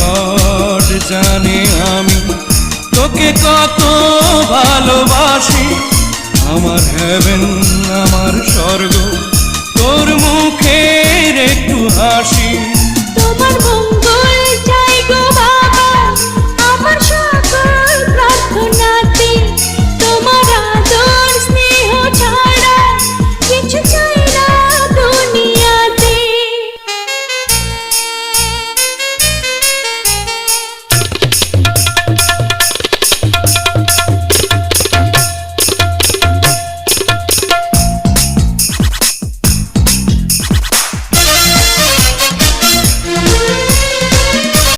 God জানে আমি তোকে কত ভালোবাসি। আমার হেভেন আমার স্বর্গ তোর মুখের একটু হাসি।